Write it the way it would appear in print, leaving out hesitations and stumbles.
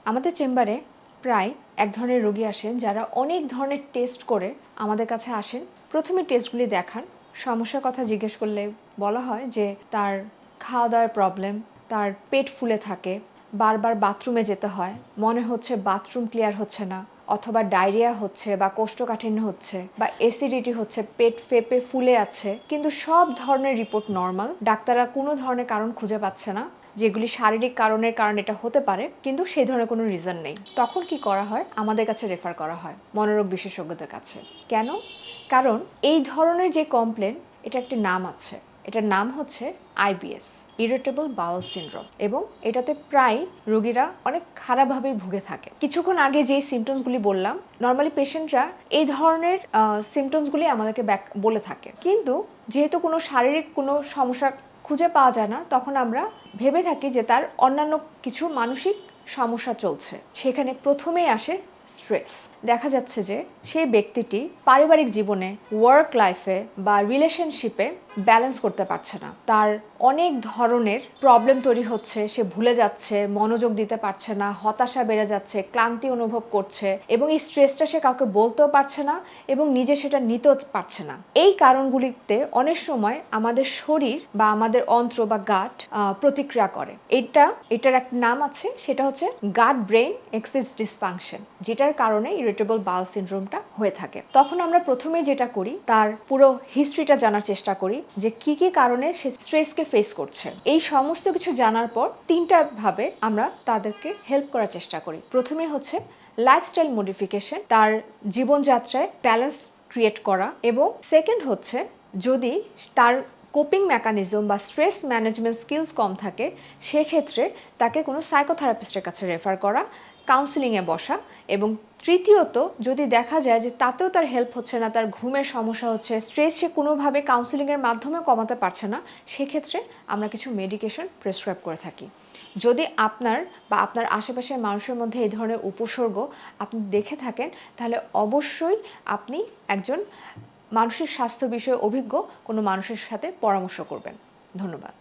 আমাদের চেম্বারে প্রায় এক ধরনের রোগী আসেন যারা অনেক ধরনের টেস্ট করে আমাদের কাছে আসেন। প্রথমে টেস্টগুলি দেখান, সমস্যার কথা জিজ্ঞেস করলে বলা হয় যে তার খাওয়া দাওয়ার প্রবলেম, তার পেট ফুলে থাকে, বারবার বাথরুমে যেতে হয়, মনে হচ্ছে বাথরুম ক্লিয়ার হচ্ছে না, অথবা ডায়রিয়া হচ্ছে বা কোষ্ঠকাঠিন্য হচ্ছে বা অ্যাসিডিটি হচ্ছে, পেট ফেপে ফুলে আছে, কিন্তু সব ধরনের রিপোর্ট নর্মাল। ডাক্তাররা কোনো ধরনের কারণ খুঁজে পাচ্ছে না যেগুলি শারীরিক কারণের কারণে এটা হতে পারে, কিন্তু সেই ধরনের কোনো রিজন নেই। তখন কি করা হয়? আমাদের কাছে রেফার করা হয় মনোরোগ বিশেষজ্ঞদের কাছে। কেন? কারণ এই ধরনের যে কমপ্লেন, এটা একটি নাম আছে, এটার নাম হচ্ছে আইবিএস, ইরিটেবল বাউল সিনড্রোম, এবং এটাতে প্রায় রোগীরা অনেক খারাপভাবেই ভুগে থাকে। কিছুক্ষণ আগে যেই সিমটমসগুলি বললাম, নর্মালি পেশেন্টরা এই ধরনের সিমটমসগুলি আমাদেরকে বলে থাকে, কিন্তু যেহেতু কোনো শারীরিক কোনো সমস্যা খুঁজে পাওয়া যায় না, তখন আমরা ভেবে থাকি যে তার অন্যান্য কিছু মানসিক সমস্যা চলছে। সেখানে প্রথমেই আসে স্ট্রেস। দেখা যাচ্ছে যে সেই ব্যক্তিটি পারিবারিক জীবনে, ওয়ার্ক লাইফে বা রিলেশনশিপে ব্যালেন্স করতে পারছে না, তার অনেক ধরনের প্রবলেম তৈরি হচ্ছে, সে ভুলে যাচ্ছে, মনোযোগ দিতে পারছে না, হতাশা বেড়ে যাচ্ছে, ক্লান্তি অনুভব করছে, এবং এই স্ট্রেসটা সে কাউকে বলতেও পারছে না এবং নিজে সেটা নিতেও পারছে না। এই কারণগুলিতে অনেক সময় আমাদের শরীর বা আমাদের অন্ত্র বা গাট প্রতিক্রিয়া করে। এটার একটা নাম আছে, সেটা হচ্ছে গাট ব্রেন এক্সিস ডিসফাংশন, যেটার কারণে ইরিটেবল বাউল সিনড্রোমটা হয়ে থাকে। তখন আমরা প্রথমে যেটা করি, তার পুরো হিস্ট্রিটা জানার চেষ্টা করি যে কি কি কারণে সে স্ট্রেসকে ফেস করছে। এই সমস্ত কিছু জানার পর তিনটা ভাবে আমরা তাদেরকে হেল্প করার চেষ্টা করি। প্রথমে হচ্ছে লাইফস্টাইল মডিফিকেশন, তার জীবনযাত্রায় ব্যালেন্স ক্রিয়েট করা, এবং সেকেন্ড হচ্ছে যদি তার কোপিং মেকানিজম বা স্ট্রেস ম্যানেজমেন্ট স্কিলস কম থাকে, সেক্ষেত্রে তাকে কোনো সাইকোথেরাপিস্টের কাছে রেফার করা, কাউন্সিলিংয়ে বসা, এবং তৃতীয়ত যদি দেখা যায় যে তাতেও তার হেল্প হচ্ছে না, তার ঘুমের সমস্যা হচ্ছে, স্ট্রেস সে কোনোভাবে কাউন্সিলিংয়ের মাধ্যমেও কমাতে পারছে না, সেক্ষেত্রে আমরা কিছু মেডিকেশন প্রেসক্রাইব করে থাকি। যদি আপনার বা আপনার আশেপাশের মানুষের মধ্যে এই ধরনের উপসর্গ আপনি দেখে থাকেন, তাহলে অবশ্যই আপনি একজন মানসিক স্বাস্থ্য বিষয়ে অভিজ্ঞ কোনো মানুষের সাথে পরামর্শ করবেন। ধন্যবাদ।